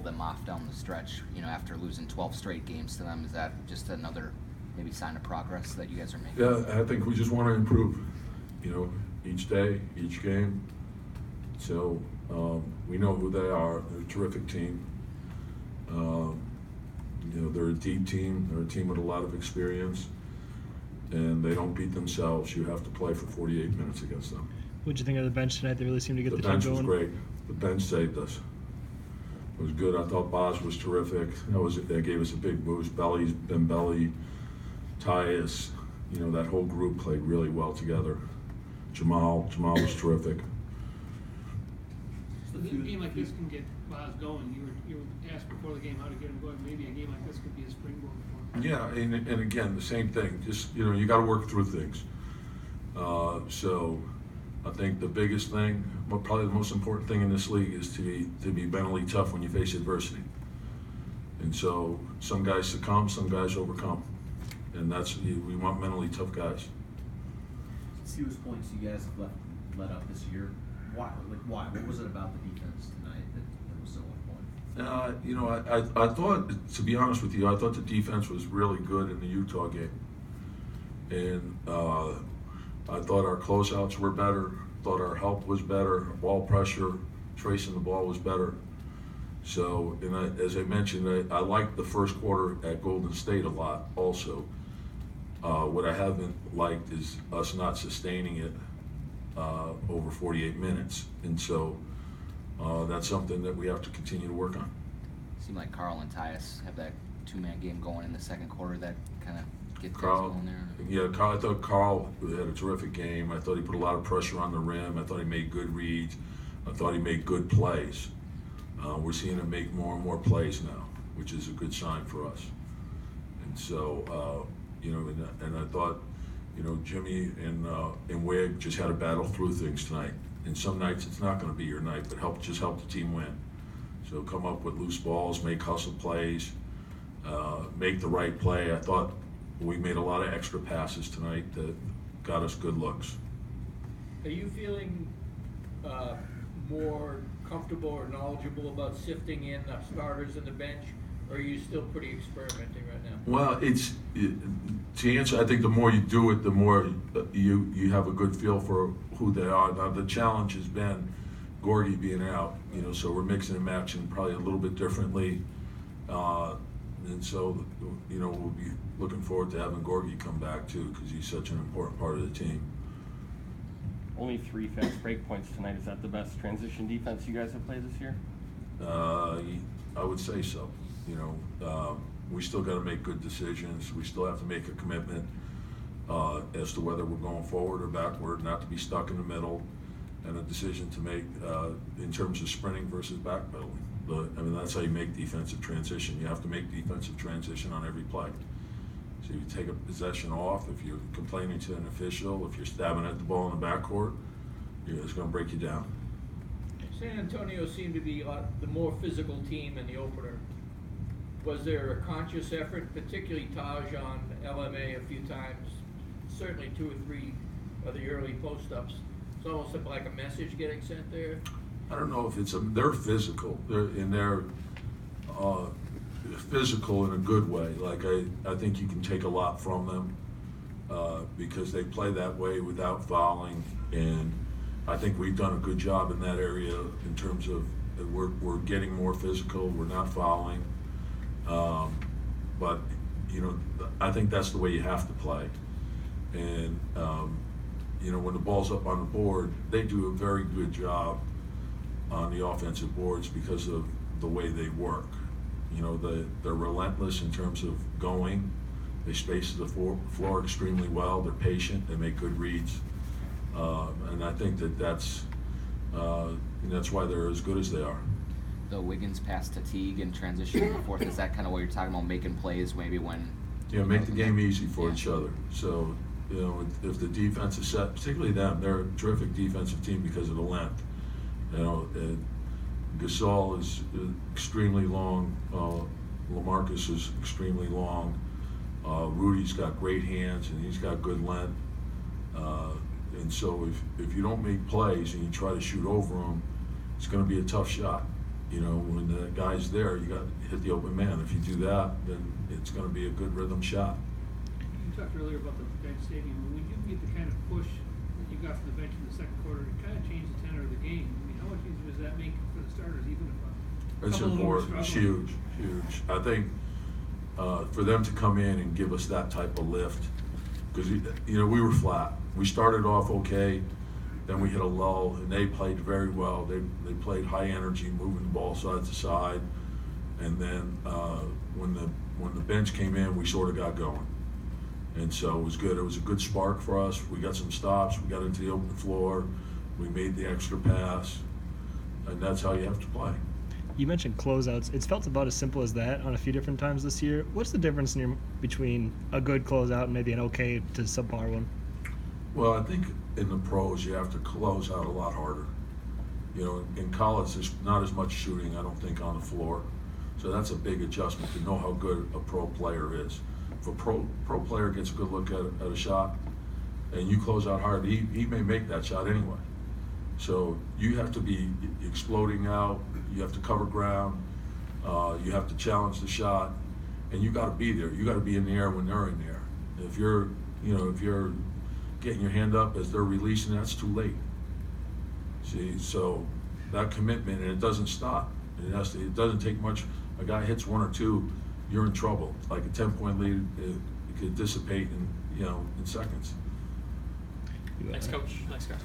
them off down the stretch, after losing 12 straight games to them. Is that just another maybe sign of progress that you guys are making? Yeah, I think we just want to improve, each day, each game. So we know who they are. They're a terrific team. They're a deep team. They're a team with a lot of experience, and they don't beat themselves. You have to play for 48 minutes against them. What'd you think of the bench tonight? They really seemed to get the team bench going. was great. The bench saved us. It was good. I thought Boz was terrific. That gave us a big boost. Belly, Tyus, that whole group played really well together. Jamal was terrific. So a game like this can get Boz going. You were asked before the game how to get him going. Maybe a game like this could be a springboard for him. Yeah, and again, the same thing. Just, you got to work through things. So I think the biggest thing, probably the most important thing in this league, is to be mentally tough when you face adversity. And so some guys succumb, some guys overcome. And we want mentally tough guys. Fewest points you guys have let up this year. Why? Why? What was it about the defense tonight that was so on point? I thought, to be honest with you, I thought the defense was really good in the Utah game. And I thought our closeouts were better, thought our help was better, ball pressure, tracing the ball was better. So, as I mentioned, I liked the first quarter at Golden State a lot also. What I haven't liked is us not sustaining it over 48 minutes. And so that's something that we have to continue to work on. It seemed like Carl and Tyus have that two-man game going in the second quarter that kind of get things Carl, going there. Yeah, I thought Carl had a terrific game. I thought he put a lot of pressure on the rim. I thought he made good reads. I thought he made good plays. We're seeing him make more and more plays now, which is a good sign for us. And so, and I thought, Jimmy and Wig just had to battle through things tonight. And some nights it's not going to be your night, but just help the team win. So come up with loose balls, make hustle plays, make the right play. I thought we made a lot of extra passes tonight that got us good looks. Are you feeling more comfortable or knowledgeable about sifting in the starters and the bench, or are you still pretty experimenting right now? Well, to answer, I think the more you do it, the more you have a good feel for who they are. Now, the challenge has been Gorgie being out, so we're mixing and matching probably a little bit differently. And so, we'll be looking forward to having Gorgie come back too, because he's such an important part of the team. Only 3 fast break points tonight. Is that the best transition defense you guys have played this year? I would say so. We still got to make good decisions. We still have to make a commitment as to whether we're going forward or backward, not to be stuck in the middle, and a decision to make in terms of sprinting versus backpedaling. That's how you make defensive transition. You have to make defensive transition on every play. So you take a possession off, if you're complaining to an official, if you're stabbing at the ball in the backcourt, it's going to break you down. San Antonio seemed to be the more physical team in the opener. Was there a conscious effort, particularly Taj on LMA a few times, certainly 2 or 3 of the early post-ups? It's almost like a message getting sent there. I don't know if they're physical. They're physical in a good way. Like I think you can take a lot from them because they play that way without fouling, and I think we've done a good job in that area in terms of we're getting more physical. We're not fouling, but I think that's the way you have to play. And when the ball's up on the board, they do a very good job on the offensive boards because of the way they work. They're relentless in terms of going. They space the floor extremely well. They're patient. They make good reads. And I think that's why they're as good as they are. The Wiggins pass to Teague and transition and forth, is that kind of what you're talking about, making plays maybe when... Yeah, make the game easy for each other. So, if the defense is set, particularly them, they're a terrific defensive team because of the length. Gasol is extremely long. LaMarcus is extremely long. Rudy's got great hands and he's got good length. And so if you don't make plays and you try to shoot over them, it's going to be a tough shot. You know, when the guy's there, you got to hit the open man. If you do that, then it's going to be a good rhythm shot. You talked earlier about the bench stadium. When you get the kind of push that you got from the bench in the second quarter, it kind of changed the tenor of the game. I mean, how much easier does that make for the starters, even if It's important. It's huge, huge. I think for them to come in and give us that type of lift, because you know we were flat. We started off okay, then we hit a lull, and they played very well. They played high energy, moving the ball side to side, and then when the bench came in, we sort of got going, and so it was good. It was a good spark for us. We got some stops. We got into the open floor. We made the extra pass, and that's how you have to play. You mentioned closeouts. It's felt about as simple as that on a few different times this year. What's the difference between a good closeout and maybe an okay to subpar one? Well, I think in the pros you have to close out a lot harder. You know, in college there's not as much shooting, I don't think, on the floor. So that's a big adjustment to know how good a pro player is. If a pro player gets a good look at a shot and you close out hard, he may make that shot anyway. So you have to be exploding out, you have to cover ground, you have to challenge the shot, and you got to be there. You got to be in the air when they're in the air. If you're getting your hand up as they're releasing, that's too late. See, so that commitment, and it doesn't stop. It doesn't take much. A guy hits one or two, you're in trouble. Like a 10-point lead, it could dissipate in seconds. Thanks, Coach. Thanks, guys.